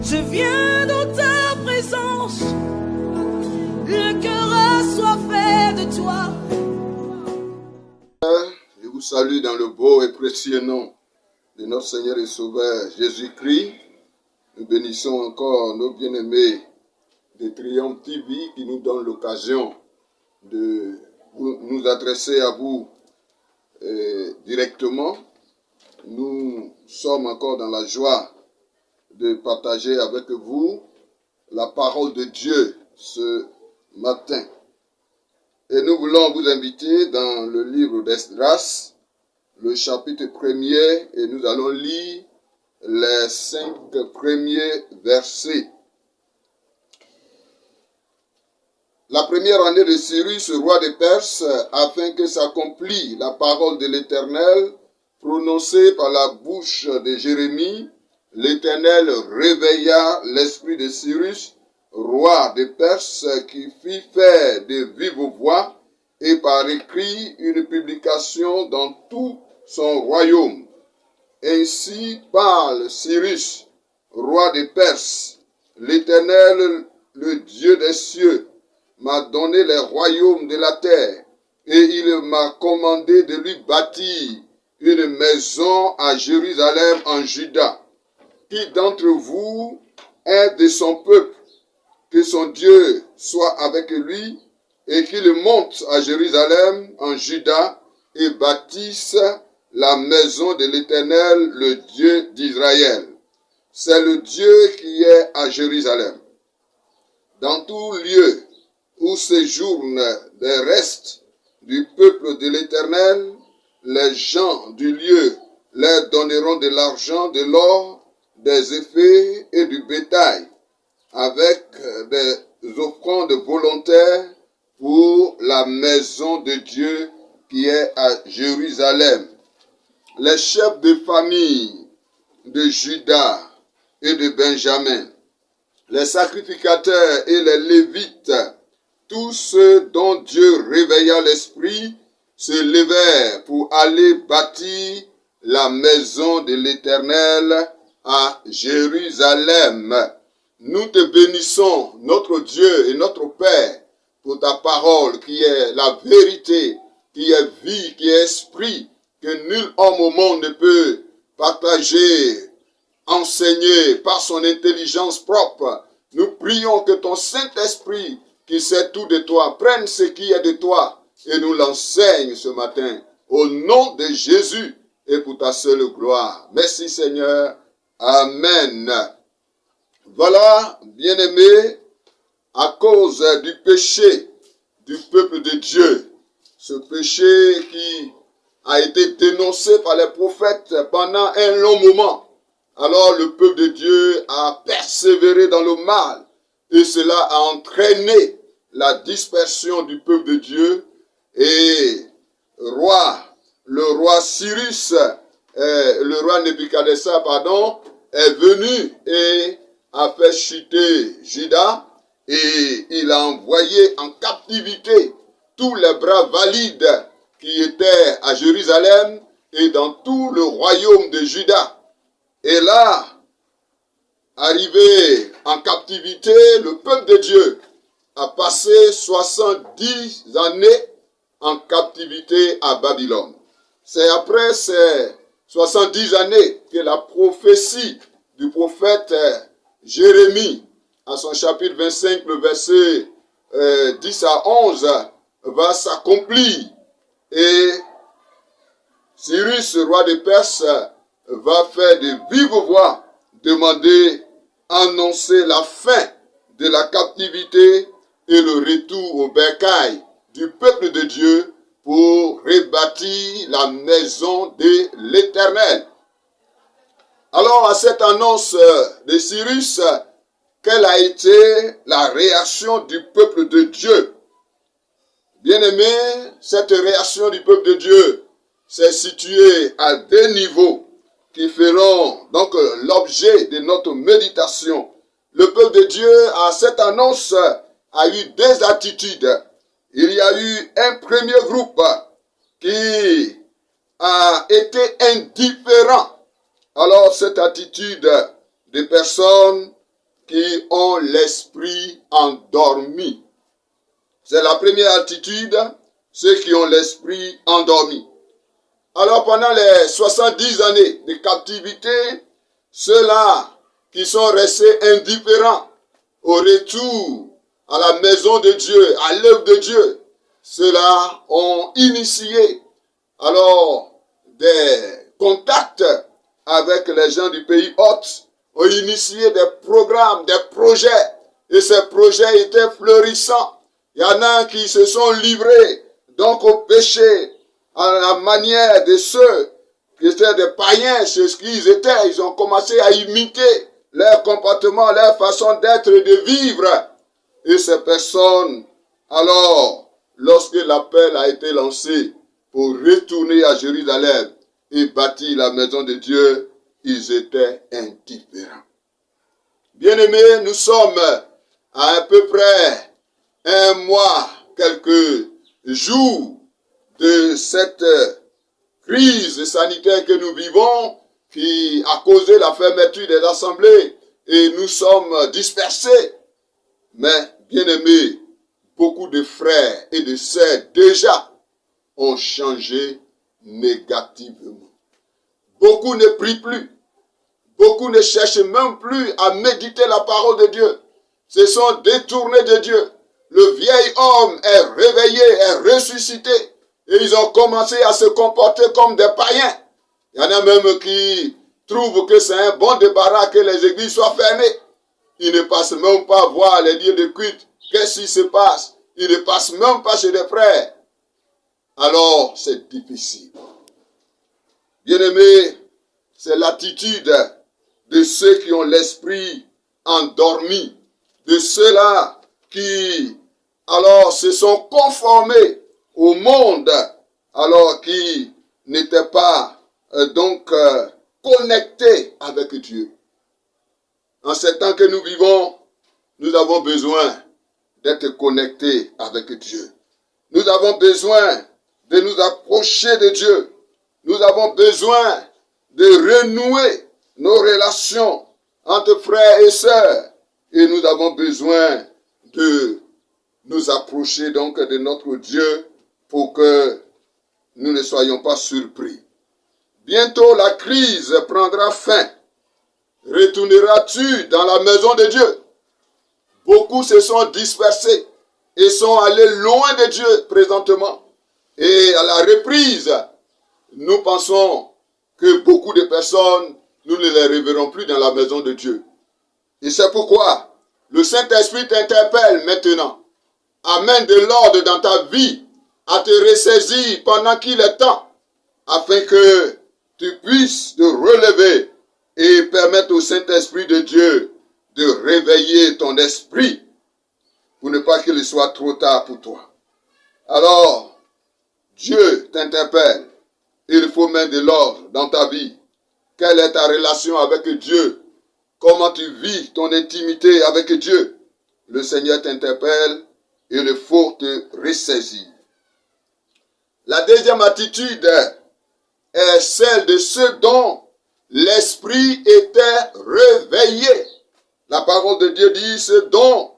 Je viens dans ta présence, le cœur assoiffé de toi. Je vous salue dans le beau et précieux nom de notre Seigneur et Sauveur Jésus-Christ. Nous bénissons encore nos bien-aimés de Triomphe TV qui nous donnent l'occasion de nous adresser à vous directement. Nous sommes encore dans la joie de partager avec vous la parole de Dieu ce matin. Et nous voulons vous inviter dans le livre d'Esdras, le chapitre 1er, et nous allons lire les 5 premiers versets. La première année de Cyrus, roi de Perse, afin que s'accomplisse la parole de l'Éternel, prononcée par la bouche de Jérémie, l'Éternel réveilla l'esprit de Cyrus, roi de Perse, qui fit faire de vive voix et par écrit une publication dans tout son royaume. Ainsi parle Cyrus, roi de Perse. L'Éternel, le Dieu des cieux, m'a donné les royaumes de la terre, et il m'a commandé de lui bâtir une maison à Jérusalem en Juda. Qui d'entre vous est de son peuple, que son Dieu soit avec lui, et qu'il monte à Jérusalem en Juda, et bâtisse la maison de l'Éternel, le Dieu d'Israël. C'est le Dieu qui est à Jérusalem. Dans tout lieu où séjournent les restes du peuple de l'Éternel, les gens du lieu leur donneront de l'argent, de l'or, des effets et du bétail, avec des offrandes volontaires pour la maison de Dieu qui est à Jérusalem. Les chefs de famille de Juda et de Benjamin, les sacrificateurs et les Lévites, tous ceux dont Dieu réveilla l'esprit, se levèrent pour aller bâtir la maison de l'Éternel à Jérusalem. Nous te bénissons, notre Dieu et notre Père, pour ta parole qui est la vérité, qui est vie, qui est esprit, que nul homme au monde ne peut partager, enseigner par son intelligence propre. Nous prions que ton Saint-Esprit, qui sait tout de toi, prenne ce qui est de toi et nous l'enseigne ce matin. Au nom de Jésus et pour ta seule gloire. Merci Seigneur. Amen. Voilà, bien-aimés, à cause du péché du peuple de Dieu, ce péché qui a été dénoncé par les prophètes pendant un long moment. Alors le peuple de Dieu a persévéré dans le mal et cela a entraîné la dispersion du peuple de Dieu et le roi Cyrus, le roi Nebuchadnezzar, est venu et a fait chuter Juda et il a envoyé en captivité tous les bras valides qui étaient à Jérusalem et dans tout le royaume de Juda. Et là, arrivé en captivité, le peuple de Dieu a passé 70 années en captivité à Babylone. C'est après ces 70 années que la prophétie du prophète Jérémie, à son chapitre 25, le verset 10 à 11, va s'accomplir. Et Cyrus, roi de Perse, va faire de vive voix demander, annoncer la fin de la captivité et le retour au bercail du peuple de Dieu pour rebâtir la maison de l'Éternel. Alors, à cette annonce de Cyrus, quelle a été la réaction du peuple de Dieu? Bien-aimé, cette réaction du peuple de Dieu s'est située à 2 niveaux qui feront donc l'objet de notre méditation. Le peuple de Dieu, à cette annonce, a eu 2 attitudes. Il y a eu un premier groupe qui a été indifférent. Alors cette attitude des personnes qui ont l'esprit endormi. C'est la première attitude, ceux qui ont l'esprit endormi. Alors pendant les 70 années de captivité, ceux-là qui sont restés indifférents au retour à la maison de Dieu, à l'œuvre de Dieu, ceux-là ont initié alors des contacts avec les gens du pays hôte, ont initié des programmes, des projets, et ces projets étaient florissants. Il y en a qui se sont livrés donc au péché, à la manière de ceux qui étaient des païens, c'est ce qu'ils étaient. Ils ont commencé à imiter leur comportement, leur façon d'être et de vivre. Et ces personnes, alors, lorsque l'appel a été lancé pour retourner à Jérusalem et bâtir la maison de Dieu, ils étaient indifférents. Bien-aimés, nous sommes à peu près un mois, quelques jours de cette crise sanitaire que nous vivons, qui a causé la fermeture des assemblées, et nous sommes dispersés. Mais, bien-aimés, beaucoup de frères et de sœurs déjà ont changé négativement. Beaucoup ne prient plus. Beaucoup ne cherchent même plus à méditer la parole de Dieu. Se sont détournés de Dieu. Le vieil homme est réveillé, est ressuscité. Et ils ont commencé à se comporter comme des païens. Il y en a même qui trouvent que c'est un bon débarras que les églises soient fermées. Ils ne passent même pas voir les lieux de culte. Qu'est-ce qui se passe? Ils ne passent même pas chez les frères. Alors, c'est difficile. Bien-aimés, c'est l'attitude de ceux qui ont l'esprit endormi, de ceux-là qui, alors, se sont conformés au monde, alors qui n'étaient pas connectés avec Dieu. En ces temps que nous vivons, nous avons besoin d'être connectés avec Dieu. Nous avons besoin de nous approcher de Dieu. Nous avons besoin de renouer nos relations entre frères et sœurs. Et nous avons besoin de nous approcher donc de notre Dieu pour que nous ne soyons pas surpris. Bientôt la crise prendra fin. Retourneras-tu dans la maison de Dieu? Beaucoup se sont dispersés et sont allés loin de Dieu présentement. Et à la reprise, nous pensons que beaucoup de personnes, nous ne les reverrons plus dans la maison de Dieu. Et c'est pourquoi le Saint-Esprit t'interpelle maintenant. Amène de l'ordre dans ta vie à te ressaisir pendant qu'il est temps, afin que tu puisses te relever et permettre au Saint-Esprit de Dieu de réveiller ton esprit pour ne pas qu'il soit trop tard pour toi. Alors, Dieu t'interpelle. Il faut mettre de l'ordre dans ta vie. Quelle est ta relation avec Dieu? Comment tu vis ton intimité avec Dieu? Le Seigneur t'interpelle et il faut te ressaisir. La deuxième attitude est celle de ceux dont l'esprit était réveillé. La parole de Dieu dit, ceux dont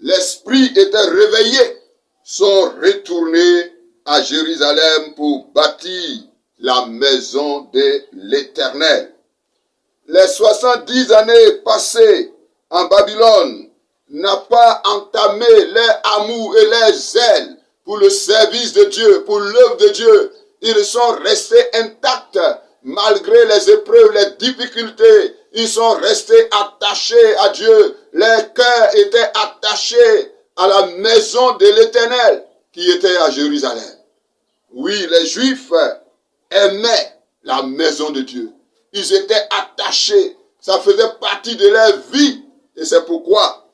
l'esprit était réveillé sont retournés à Jérusalem pour bâtir la maison de l'Éternel. Les 70 années passées en Babylone n'ont pas entamé leur amour et leur zèle pour le service de Dieu, pour l'œuvre de Dieu. Ils sont restés intacts malgré les épreuves, les difficultés. Ils sont restés attachés à Dieu. Leur cœur était attaché à la maison de l'Éternel qui était à Jérusalem. Oui, les Juifs aimaient la maison de Dieu. Ils étaient attachés. Ça faisait partie de leur vie. Et c'est pourquoi,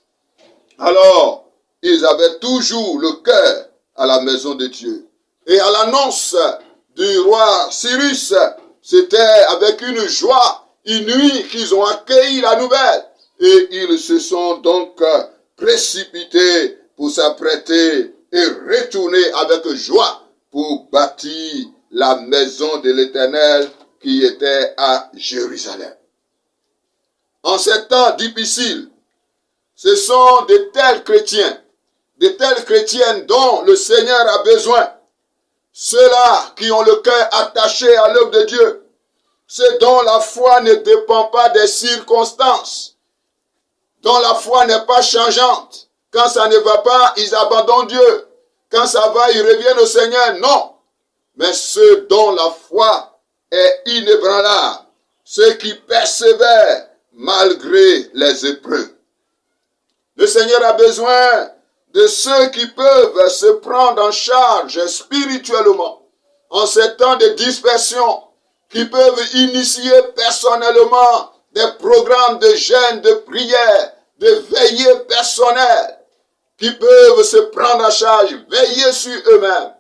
alors, ils avaient toujours le cœur à la maison de Dieu. Et à l'annonce du roi Cyrus, c'était avec une joie inouïe qu'ils ont accueilli la nouvelle. Et ils se sont donc précipités pour s'apprêter et retourner avec joie pour bâtir la maison de l'Éternel qui était à Jérusalem. En ces temps difficiles, ce sont de tels chrétiens, de telles chrétiennes dont le Seigneur a besoin. Ceux-là qui ont le cœur attaché à l'œuvre de Dieu, ceux dont la foi ne dépend pas des circonstances, dont la foi n'est pas changeante. Quand ça ne va pas, ils abandonnent Dieu. Quand ça va, ils reviennent au Seigneur. Non. Mais ceux dont la foi est inébranlable, ceux qui persévèrent malgré les épreuves. Le Seigneur a besoin de ceux qui peuvent se prendre en charge spirituellement en ces temps de dispersion, qui peuvent initier personnellement des programmes de jeûne, de prière, de veillée personnelle, qui peuvent se prendre en charge, veiller sur eux-mêmes.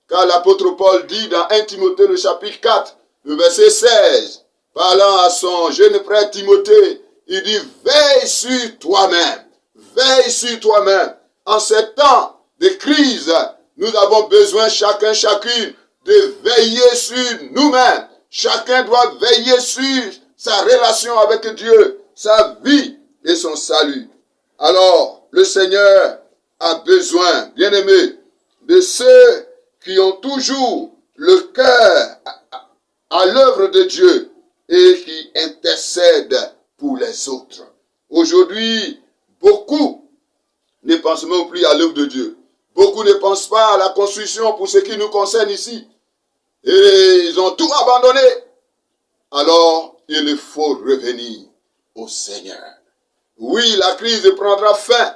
Car l'apôtre Paul dit dans 1 Timothée le chapitre 4, le verset 16, parlant à son jeune frère Timothée, il dit, veille sur toi-même, veille sur toi-même. En ces temps de crise, nous avons besoin chacune de veiller sur nous-mêmes. Chacun doit veiller sur sa relation avec Dieu, sa vie et son salut. Alors, le Seigneur a besoin, bien-aimés, de ceux qui ont toujours le cœur à l'œuvre de Dieu et qui intercèdent pour les autres. Aujourd'hui, beaucoup ne pensent même plus à l'œuvre de Dieu. Beaucoup ne pensent pas à la construction pour ce qui nous concerne ici. Et ils ont tout abandonné. Alors, il faut revenir au Seigneur. Oui, la crise prendra fin.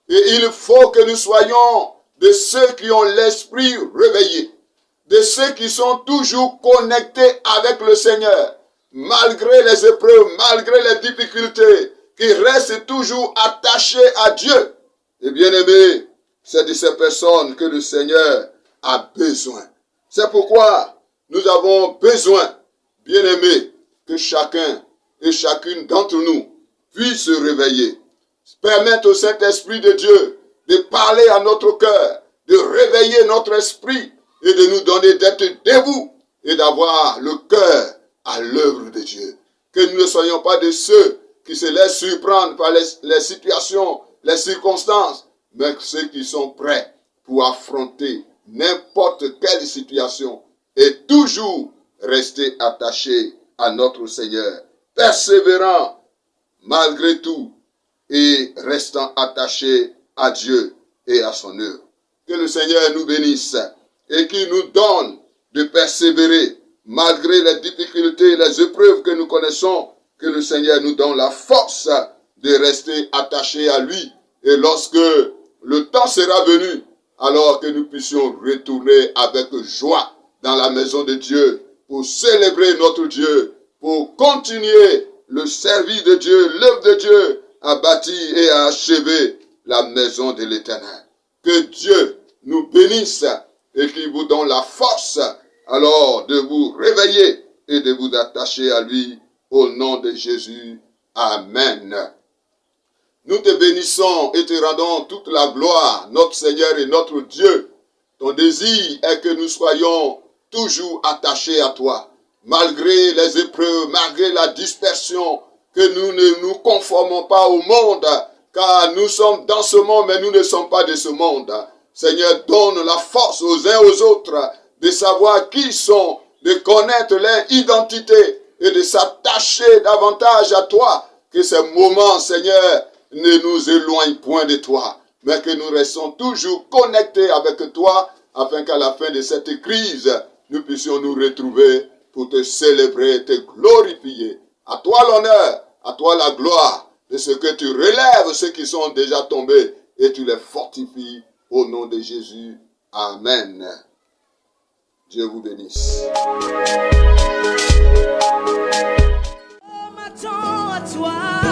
Et il faut que nous soyons de ceux qui ont l'esprit réveillé. De ceux qui sont toujours connectés avec le Seigneur. Malgré les épreuves, malgré les difficultés, qui restent toujours attachés à Dieu. Et bien aimé, c'est de ces personnes que le Seigneur a besoin. C'est pourquoi nous avons besoin, bien aimé, que chacun et chacune d'entre nous puisse se réveiller. Permettre au Saint-Esprit de Dieu de parler à notre cœur, de réveiller notre esprit et de nous donner d'être debout et d'avoir le cœur à l'œuvre de Dieu. Que nous ne soyons pas de ceux qui se laissent surprendre par les situations, les circonstances, mais ceux qui sont prêts pour affronter n'importe quelle situation et toujours rester attachés à notre Seigneur, persévérant malgré tout et restant attachés à Dieu et à son œuvre. Que le Seigneur nous bénisse et qu'il nous donne de persévérer malgré les difficultés, les épreuves que nous connaissons, que le Seigneur nous donne la force de rester attachés à lui. Et lorsque le temps sera venu, alors que nous puissions retourner avec joie dans la maison de Dieu pour célébrer notre Dieu, pour continuer le service de Dieu, l'œuvre de Dieu à bâtir et à achever la maison de l'Éternel. Que Dieu nous bénisse et qu'il vous donne la force alors de vous réveiller et de vous attacher à lui au nom de Jésus. Amen. Nous te bénissons et te rendons toute la gloire, notre Seigneur et notre Dieu. Ton désir est que nous soyons toujours attachés à toi, malgré les épreuves, malgré la dispersion, que nous ne nous conformons pas au monde, car nous sommes dans ce monde, mais nous ne sommes pas de ce monde. Seigneur, donne la force aux uns aux autres de savoir qui ils sont, de connaître leur identité et de s'attacher davantage à toi. Que ces moments, Seigneur, ne nous éloignent point de toi, mais que nous restons toujours connectés avec toi, afin qu'à la fin de cette crise, nous puissions nous retrouver pour te célébrer, te glorifier. À toi l'honneur, à toi la gloire, de ce que tu relèves ceux qui sont déjà tombés et tu les fortifies au nom de Jésus. Amen. Dieu vous bénisse. On m'attend à toi.